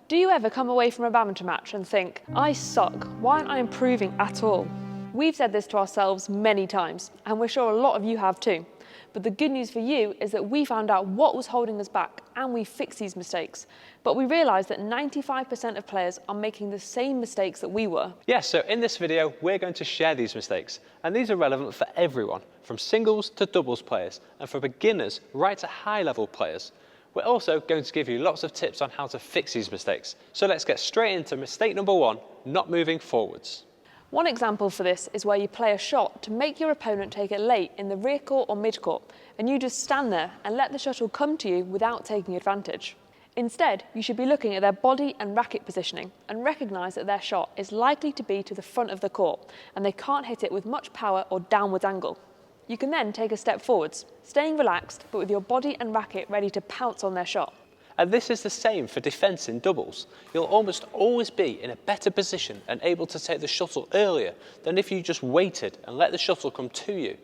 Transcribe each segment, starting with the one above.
Do you ever come away from a badminton match and think, I suck, why aren't I improving at all? We've said this to ourselves many times, and we're sure a lot of you have too. But the good news for you is that we found out what was holding us back and we fixed these mistakes. But we realised that 95% of players are making the same mistakes that we were. Yeah, so in this video, we're going to share these mistakes. And these are relevant for everyone, from singles to doubles players, and for beginners right to high-level players. We're also going to give you lots of tips on how to fix these mistakes. So let's get straight into mistake number 1, not moving forwards. One example for this is where you play a shot to make your opponent take it late in the rear court or mid court, and you just stand there and let the shuttle come to you without taking advantage. Instead, you should be looking at their body and racket positioning and recognise that their shot is likely to be to the front of the court and they can't hit it with much power or downwards angle. You can then take a step forwards, staying relaxed but with your body and racket ready to pounce on their shot. And this is the same for defence in doubles. You'll almost always be in a better position and able to take the shuttle earlier than if you just waited and let the shuttle come to you.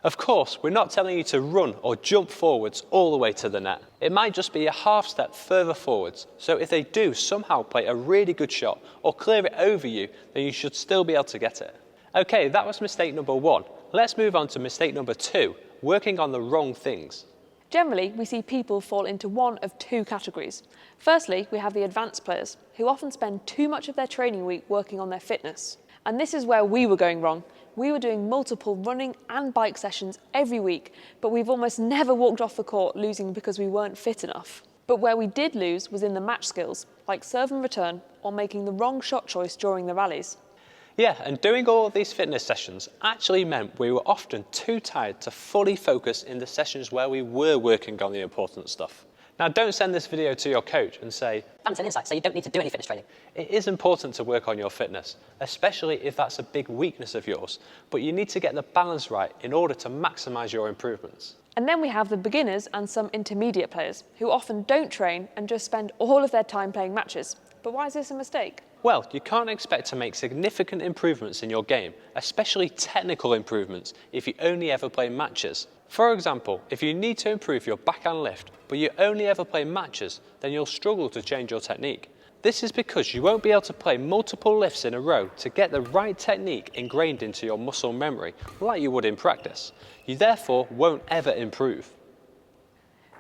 Of course, we're not telling you to run or jump forwards all the way to the net. It might just be a half step further forwards, so if they do somehow play a really good shot or clear it over you, then you should still be able to get it. Okay, that was mistake number 1. Let's move on to mistake number 2, working on the wrong things. Generally, we see people fall into one of two categories. Firstly, we have the advanced players, who often spend too much of their training week working on their fitness. And this is where we were going wrong. We were doing multiple running and bike sessions every week, but we've almost never walked off the court losing because we weren't fit enough. But where we did lose was in the match skills, like serve and return, or making the wrong shot choice during the rallies. Yeah, and doing all of these fitness sessions actually meant we were often too tired to fully focus in the sessions where we were working on the important stuff. Now, don't send this video to your coach and say, Badminton Insight, so you don't need to do any fitness training. It is important to work on your fitness, especially if that's a big weakness of yours, but you need to get the balance right in order to maximise your improvements. And then we have the beginners and some intermediate players, who often don't train and just spend all of their time playing matches. But why is this a mistake? Well, you can't expect to make significant improvements in your game, especially technical improvements, if you only ever play matches. For example, if you need to improve your backhand lift, but you only ever play matches, then you'll struggle to change your technique. This is because you won't be able to play multiple lifts in a row to get the right technique ingrained into your muscle memory, like you would in practice. You therefore won't ever improve.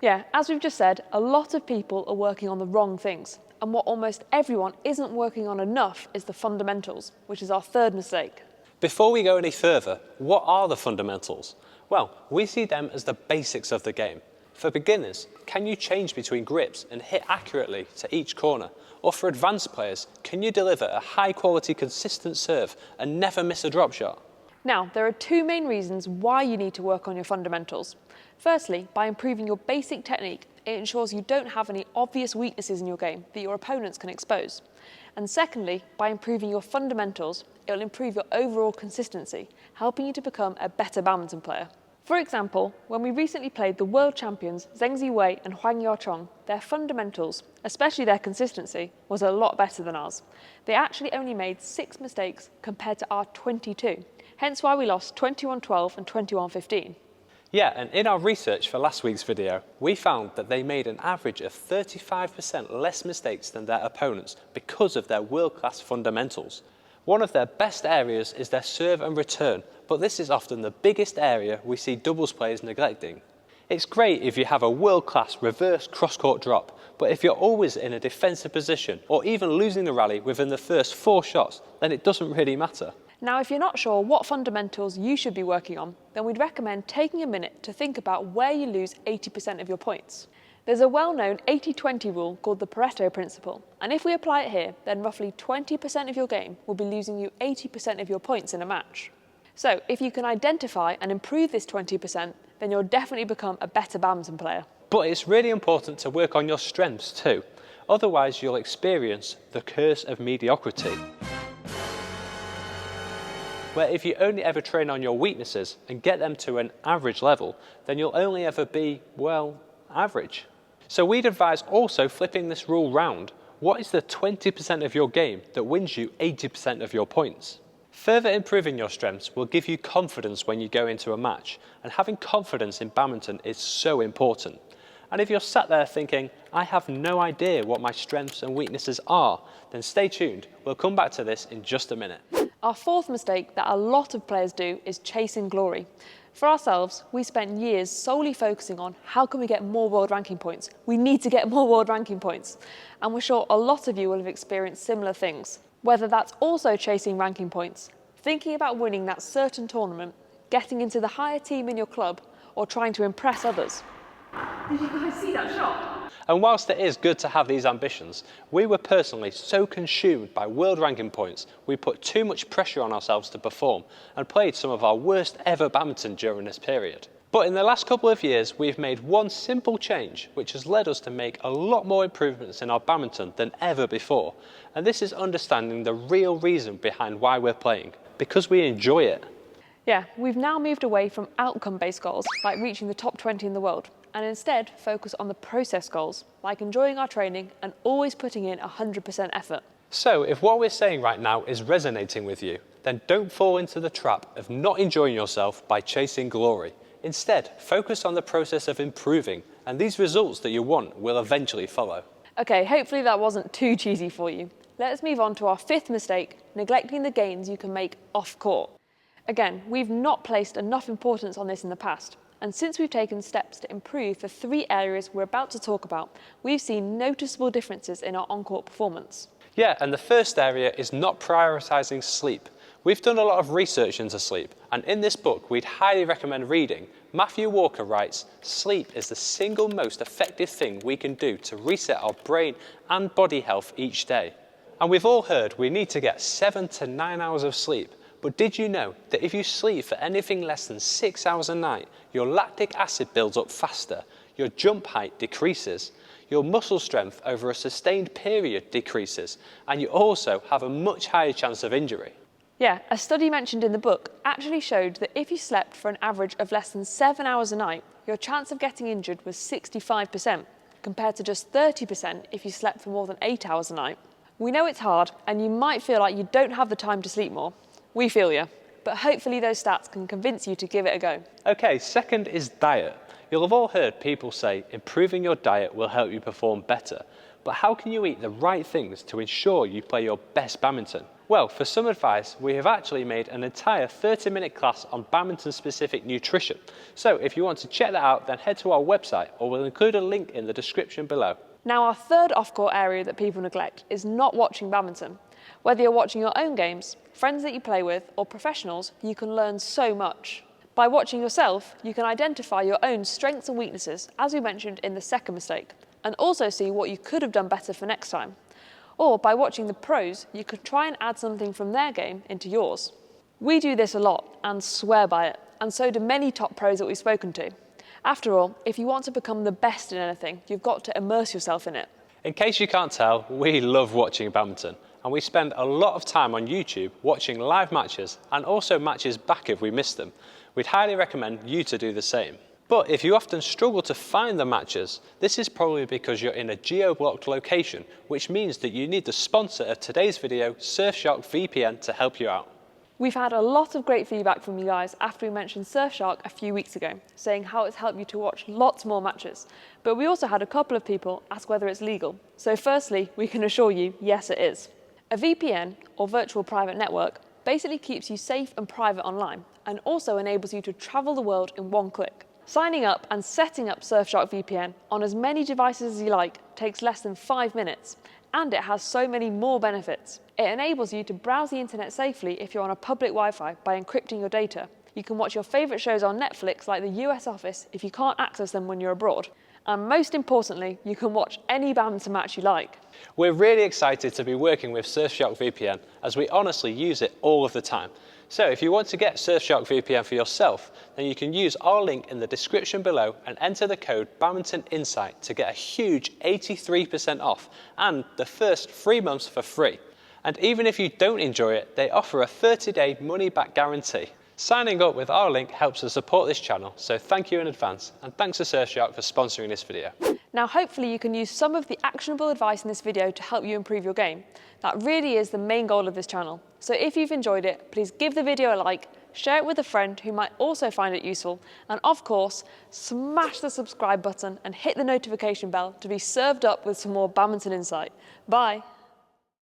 Yeah, as we've just said, a lot of people are working on the wrong things. And what almost everyone isn't working on enough is the fundamentals, which is our third mistake. Before we go any further, what are the fundamentals? Well, we see them as the basics of the game. For beginners, can you change between grips and hit accurately to each corner? Or for advanced players, can you deliver a high-quality, consistent serve and never miss a drop shot? Now, there are two main reasons why you need to work on your fundamentals. Firstly, by improving your basic technique, it ensures you don't have any obvious weaknesses in your game that your opponents can expose. And secondly, by improving your fundamentals, it will improve your overall consistency, helping you to become a better badminton player. For example, when we recently played the world champions Zheng Ziwei and Huang Yaochong, their fundamentals, especially their consistency, was a lot better than ours. They actually only made 6 mistakes compared to our 22, hence why we lost 21-12 and 21-15. Yeah, and in our research for last week's video, we found that they made an average of 35% less mistakes than their opponents because of their world-class fundamentals. One of their best areas is their serve and return, but this is often the biggest area we see doubles players neglecting. It's great if you have a world-class reverse cross-court drop, but if you're always in a defensive position or even losing the rally within the first 4 shots, then it doesn't really matter. Now, if you're not sure what fundamentals you should be working on, then we'd recommend taking a minute to think about where you lose 80% of your points. There's a well-known 80-20 rule called the Pareto principle, and if we apply it here, then roughly 20% of your game will be losing you 80% of your points in a match. So, if you can identify and improve this 20%, then you'll definitely become a better badminton player. But it's really important to work on your strengths too, otherwise you'll experience the curse of mediocrity, where if you only ever train on your weaknesses and get them to an average level, then you'll only ever be, well, average. So we'd advise also flipping this rule round. What is the 20% of your game that wins you 80% of your points? Further improving your strengths will give you confidence when you go into a match, and having confidence in badminton is so important. And if you're sat there thinking, I have no idea what my strengths and weaknesses are, then stay tuned. We'll come back to this in just a minute. Our fourth mistake that a lot of players do is chasing glory. For ourselves, we spent years solely focusing on how can we get more world ranking points. We need to get more world ranking points. And we're sure a lot of you will have experienced similar things. Whether that's also chasing ranking points, thinking about winning that certain tournament, getting into the higher team in your club, or trying to impress others. Did you guys see that shot? And whilst it is good to have these ambitions, we were personally so consumed by world ranking points, we put too much pressure on ourselves to perform and played some of our worst ever badminton during this period. But in the last couple of years, we've made one simple change, which has led us to make a lot more improvements in our badminton than ever before. And this is understanding the real reason behind why we're playing, because we enjoy it. Yeah, we've now moved away from outcome-based goals, like reaching the top 20 in the world, and instead focus on the process goals, like enjoying our training and always putting in 100% effort. So if what we're saying right now is resonating with you, then don't fall into the trap of not enjoying yourself by chasing glory. Instead, focus on the process of improving, and these results that you want will eventually follow. Okay, hopefully that wasn't too cheesy for you. Let's move on to our fifth mistake, neglecting the gains you can make off court. Again, we've not placed enough importance on this in the past, and since we've taken steps to improve the 3 areas we're about to talk about, we've seen noticeable differences in our on-court performance. Yeah, and the first area is not prioritising sleep. We've done a lot of research into sleep, and in this book we'd highly recommend reading. Matthew Walker writes, sleep is the single most effective thing we can do to reset our brain and body health each day. And we've all heard we need to get 7 to 9 hours of sleep. But did you know that if you sleep for anything less than 6 hours a night, your lactic acid builds up faster, your jump height decreases, your muscle strength over a sustained period decreases, and you also have a much higher chance of injury? Yeah, a study mentioned in the book actually showed that if you slept for an average of less than 7 hours a night, your chance of getting injured was 65%, compared to just 30% if you slept for more than 8 hours a night. We know it's hard, and you might feel like you don't have the time to sleep more. We feel you, but hopefully those stats can convince you to give it a go. Okay, second is diet. You'll have all heard people say improving your diet will help you perform better, but how can you eat the right things to ensure you play your best badminton? Well, for some advice, we have actually made an entire 30-minute class on badminton-specific nutrition. So if you want to check that out, then head to our website, or we'll include a link in the description below. Now, our third off-court area that people neglect is not watching badminton. Whether you're watching your own games, friends that you play with, or professionals, you can learn so much. By watching yourself, you can identify your own strengths and weaknesses, as we mentioned in the second mistake, and also see what you could have done better for next time. Or by watching the pros, you could try and add something from their game into yours. We do this a lot and swear by it, and so do many top pros that we've spoken to. After all, if you want to become the best in anything, you've got to immerse yourself in it. In case you can't tell, we love watching badminton, and we spend a lot of time on YouTube watching live matches and also matches back if we miss them. We'd highly recommend you to do the same. But if you often struggle to find the matches, this is probably because you're in a geo-blocked location, which means that you need the sponsor of today's video, Surfshark VPN, to help you out. We've had a lot of great feedback from you guys after we mentioned Surfshark a few weeks ago, saying how it's helped you to watch lots more matches. But we also had a couple of people ask whether it's legal. So firstly, we can assure you, yes it is. A VPN, or virtual private network, basically keeps you safe and private online, and also enables you to travel the world in one click. Signing up and setting up Surfshark VPN on as many devices as you like takes less than 5 minutes, and it has so many more benefits. It enables you to browse the internet safely if you're on a public Wi-Fi by encrypting your data. You can watch your favourite shows on Netflix like The US Office if you can't access them when you're abroad. And most importantly, you can watch any badminton match you like. We're really excited to be working with Surfshark VPN, as we honestly use it all of the time. So if you want to get Surfshark VPN for yourself, then you can use our link in the description below and enter the code BadmintonInsight to get a huge 83% off and the first 3 months for free. And even if you don't enjoy it, they offer a 30-day money-back guarantee. Signing up with our link helps us support this channel, so thank you in advance, and thanks to Surfshark for sponsoring this video. Now hopefully you can use some of the actionable advice in this video to help you improve your game. That really is the main goal of this channel. So if you've enjoyed it, please give the video a like, share it with a friend who might also find it useful, and of course, smash the subscribe button and hit the notification bell to be served up with some more badminton insight. Bye.